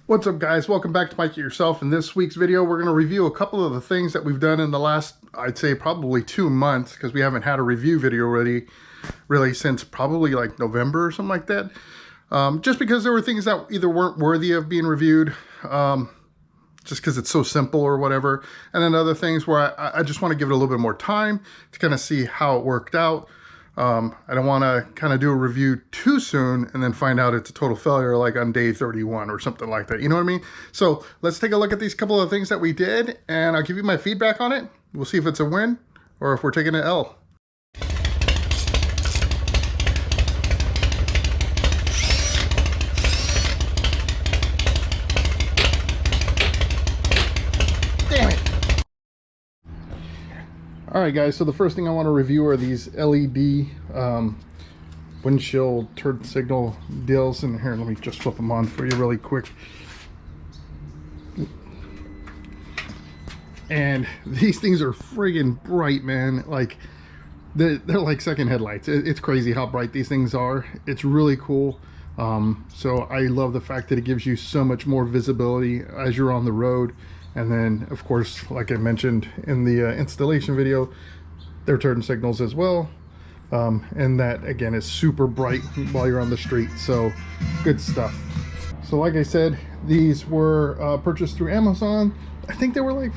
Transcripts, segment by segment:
What's up, guys? Welcome back to Mike It Yourself. In this week's video, we're going to review a couple of the things that we've done in the last, I'd say probably 2 months, because we haven't had a review video really since probably like November or something like that. Just because there were things that either weren't worthy of being reviewed, just because it's so simple or whatever, and then other things where I just want to give it a little bit more time to kind of see how it worked out. I don't want to kind of do a review too soon and then find out it's a total failure like on day 31 or something like that. You know what I mean? So let's take a look at these couple of things that we did, and I'll give you my feedback on it. We'll see if it's a win or if we're taking an L. Damn it! Alright guys, so the first thing I want to review are these LED windshield turn signal deals. And here, let me just flip them on for you really quick. And these things are friggin' bright, man. Like, they're like second headlights. It's crazy how bright these things are. It's really cool. So I love the fact that it gives you so much more visibility as you're on the road. And then, of course, like I mentioned in the installation video, they're turn signals as well. And that, again, is super bright while you're on the street. So, good stuff. So, like I said, these were purchased through Amazon. I think they were like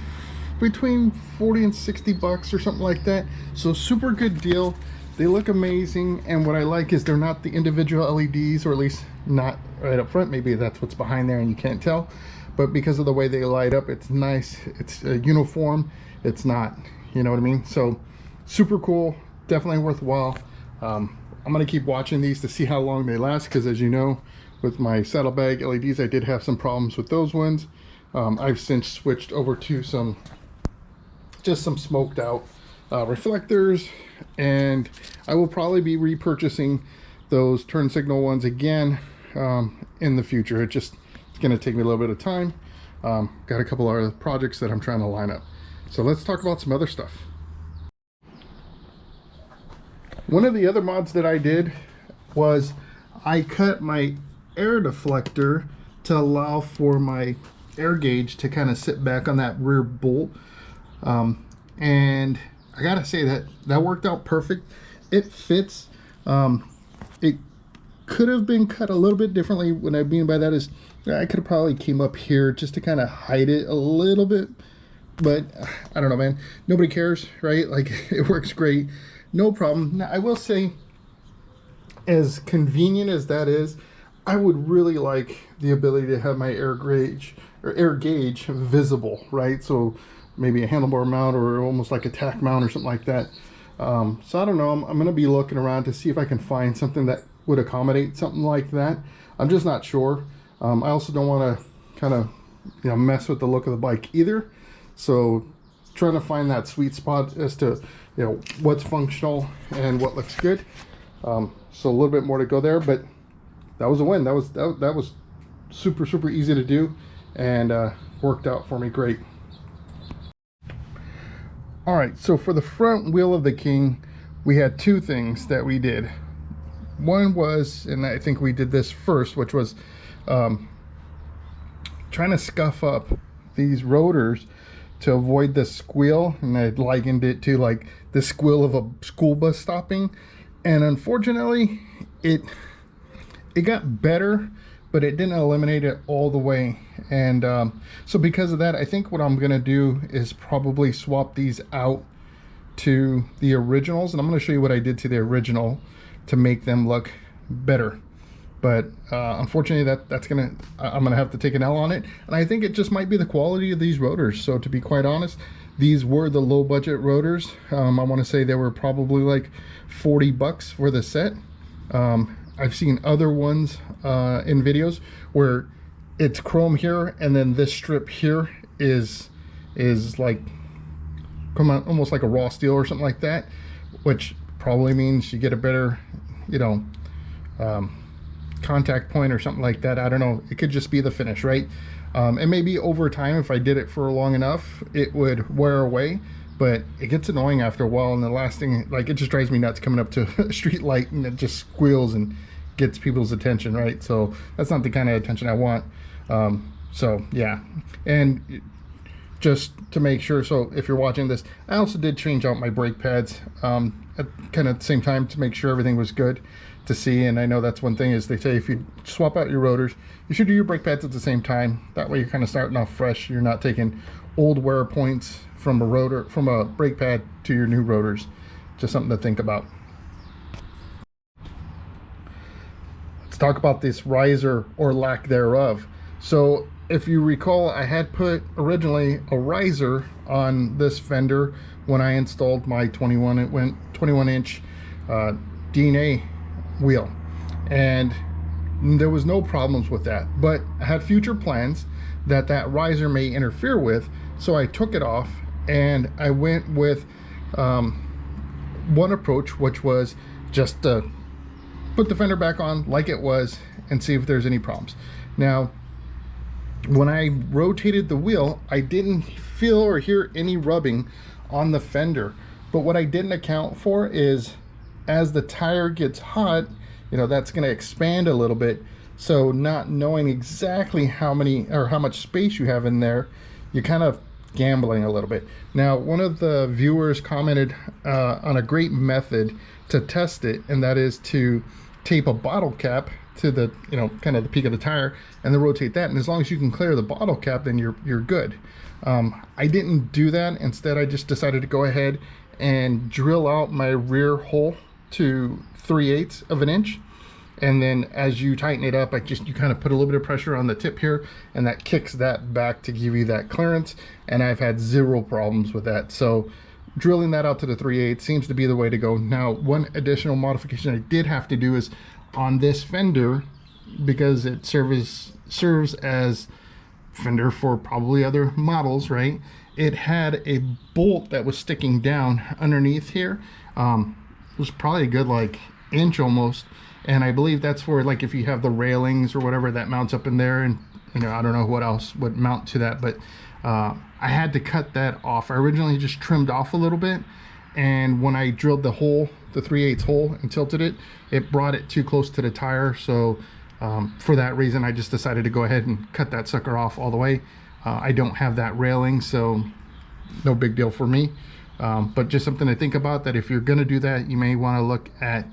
between 40 and 60 bucks or something like that. So, super good deal. They look amazing. And what I like is they're not the individual LEDs, or at least not right up front. Maybe that's what's behind there and you can't tell. But because of the way they light up, it's nice. It's uniform. It's not, you know what I mean? So super cool, definitely worthwhile. I'm gonna keep watching these to see how long they last, because as you know, with my saddlebag LEDs, I did have some problems with those ones. I've since switched over to just some smoked out reflectors, and I will probably be repurchasing those turn signal ones again in the future. It's going to take me a little bit of time. Got a couple other projects that I'm trying to line up. So let's talk about some other stuff. One of the other mods that I did was I cut my air deflector to allow for my air gauge to kind of sit back on that rear bolt. And I gotta say that worked out perfect. It fits. It could have been cut a little bit differently. What I mean by that is I could have probably came up here just to kind of hide it a little bit, but I don't know, man. Nobody cares, right? Like, it works great, no problem. Now, I will say, as convenient as that is, I would really like the ability to have my air gauge visible, right? So maybe a handlebar mount or almost like a tack mount or something like that. So I don't know. I'm going to be looking around to see if I can find something that would accommodate something like that. I'm just not sure. I also don't want to kind of, mess with the look of the bike either. So trying to find that sweet spot as to, what's functional and what looks good. So a little bit more to go there, but that was a win. That was super easy to do, and worked out for me great. All right, so for the front wheel of the King, we had two things that we did. One was, and I think we did this first, which was trying to scuff up these rotors to avoid the squeal, and I likened it to like the squeal of a school bus stopping. And unfortunately, it got better, but it didn't eliminate it all the way. And so because of that, I think what I'm gonna do is probably swap these out to the originals, and I'm going to show you what I did to the original to make them look better. But unfortunately, I'm gonna have to take an L on it, and I think it just might be the quality of these rotors. So to be quite honest, these were the low budget rotors. I want to say they were probably like 40 bucks for the set. I've seen other ones in videos where it's chrome here, and then this strip here is like almost like a raw steel or something like that, which probably means you get a better, contact point or something like that. I don't know. It could just be the finish, right? And maybe over time, if I did it for long enough, it would wear away. But it gets annoying after a while, and the last thing, like, it just drives me nuts coming up to a street light and it just squeals and gets people's attention, right? So that's not the kind of attention I want. So yeah, and just to make sure, so if you're watching this, I also did change out my brake pads at kind of the same time to make sure everything was good to see. And I know that's one thing, is they say if you swap out your rotors, you should do your brake pads at the same time. That way you're kind of starting off fresh. You're not taking old wear points from a brake pad to your new rotors. Just something to think about. Let's talk about this riser, or lack thereof. So if you recall, I had put originally a riser on this fender when I installed my 21 inch DNA wheel, and there was no problems with that. But I had future plans that riser may interfere with, so I took it off and I went with one approach, which was just to put the fender back on like it was and see if there's any problems. Now, when I rotated the wheel, I didn't feel or hear any rubbing on the fender. But what I didn't account for is, as the tire gets hot, you know, that's going to expand a little bit. So not knowing exactly how much space you have in there, you're kind of gambling a little bit. Now, one of the viewers commented on a great method to test it, and that is to tape a bottle cap to the, you know, kind of the peak of the tire, and then rotate that, and as long as you can clear the bottle cap, then you're good. I didn't do that. Instead, I just decided to go ahead and drill out my rear hole to 3/8 of an inch, and then as you tighten it up, you kind of put a little bit of pressure on the tip here, and that kicks that back to give you that clearance, and I've had zero problems with that. So drilling that out to the 3/8 seems to be the way to go. Now, one additional modification I did have to do is on this fender, because it serves as fender for probably other models, right? It had a bolt that was sticking down underneath here. It was probably a good like inch almost, and I believe that's for, like, if you have the railings or whatever that mounts up in there, and you know, I don't know what else would mount to that, but I had to cut that off. I originally just trimmed off a little bit, and when I drilled the hole, the 3/8 hole, and tilted it, it brought it too close to the tire. So for that reason, I just decided to go ahead and cut that sucker off all the way. I don't have that railing, so no big deal for me. But just something to think about, that if you're going to do that, you may want to look at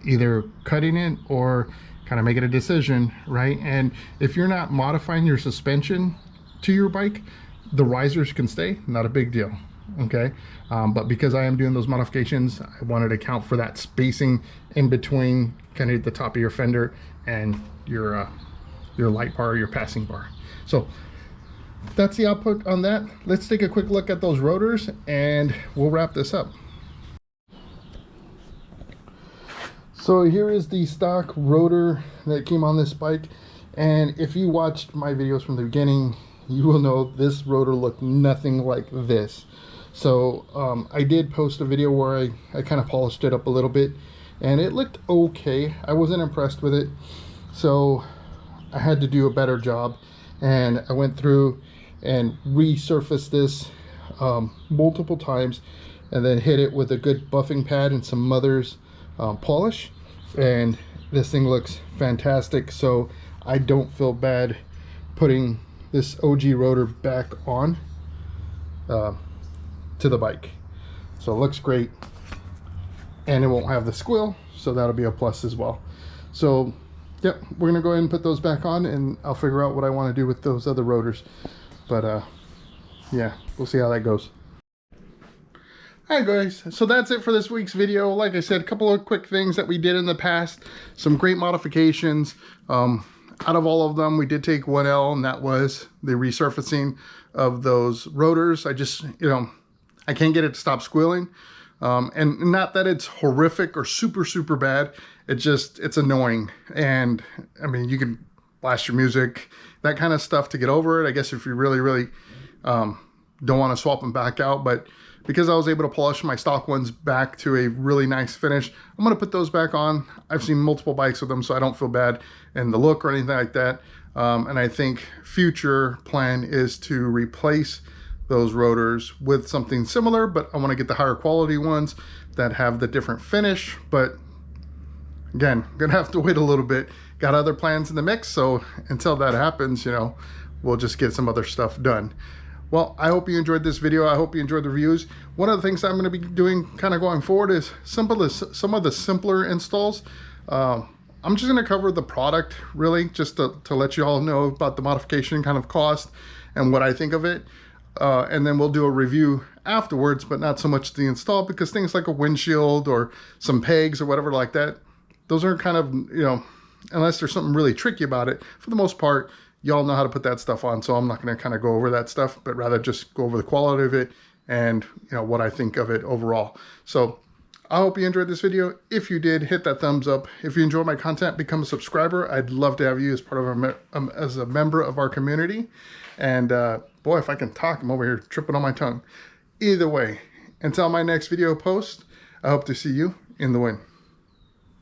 either cutting it or kind of making a decision, right? And if you're not modifying your suspension to your bike, the risers can stay, not a big deal. Okay, but because I am doing those modifications, I wanted to account for that spacing in between kind of the top of your fender and your light bar, your passing bar. So that's the output on that. Let's take a quick look at those rotors and we'll wrap this up. So here is the stock rotor that came on this bike, and if you watched my videos from the beginning, you will know this rotor looked nothing like this. So I did post a video where I kind of polished it up a little bit, and it looked okay. I wasn't impressed with it, so I had to do a better job, and I went through and resurfaced this multiple times, and then hit it with a good buffing pad and some Mother's polish, and this thing looks fantastic. So I don't feel bad putting this OG rotor back on to the bike. So it looks great, and it won't have the squeal, so that'll be a plus as well. So yep, we're gonna go ahead and put those back on, and I'll figure out what I want to do with those other rotors. But yeah, we'll see how that goes. Alright guys, so that's it for this week's video. Like I said, a couple of quick things that we did in the past, some great modifications. Out of all of them, we did take one L, and that was the resurfacing of those rotors. I just, you know, I can't get it to stop squealing. And not that it's horrific or super bad, it's annoying. And I mean, you can blast your music, that kind of stuff to get over it, I guess, if you really don't want to swap them back out. But because I was able to polish my stock ones back to a really nice finish, I'm going to put those back on. I've seen multiple bikes with them, so I don't feel bad in the look or anything like that. And I think future plan is to replace those rotors with something similar, but I want to get the higher quality ones that have the different finish. But again, I'm gonna have to wait a little bit got other plans in the mix. So until that happens, you know, we'll just get some other stuff done. Well, I hope you enjoyed this video. I hope you enjoyed the reviews. One of the things I'm going to be doing kind of going forward is some of the simpler installs. I'm just going to cover the product really, just to let you all know about the modification kind of cost and what I think of it. And then we'll do a review afterwards, but not so much the install, because things like a windshield or some pegs or whatever like that, those are kind of, you know, unless there's something really tricky about it, for the most part, y'all know how to put that stuff on. So I'm not going to kind of go over that stuff, but rather just go over the quality of it and, you know, what I think of it overall. So I hope you enjoyed this video. If you did, hit that thumbs up. If you enjoy my content, become a subscriber. I'd love to have you as part of as a member of our community. And boy, if I can talk, I'm over here tripping on my tongue. Either way, until my next video post, I hope to see you in the wind.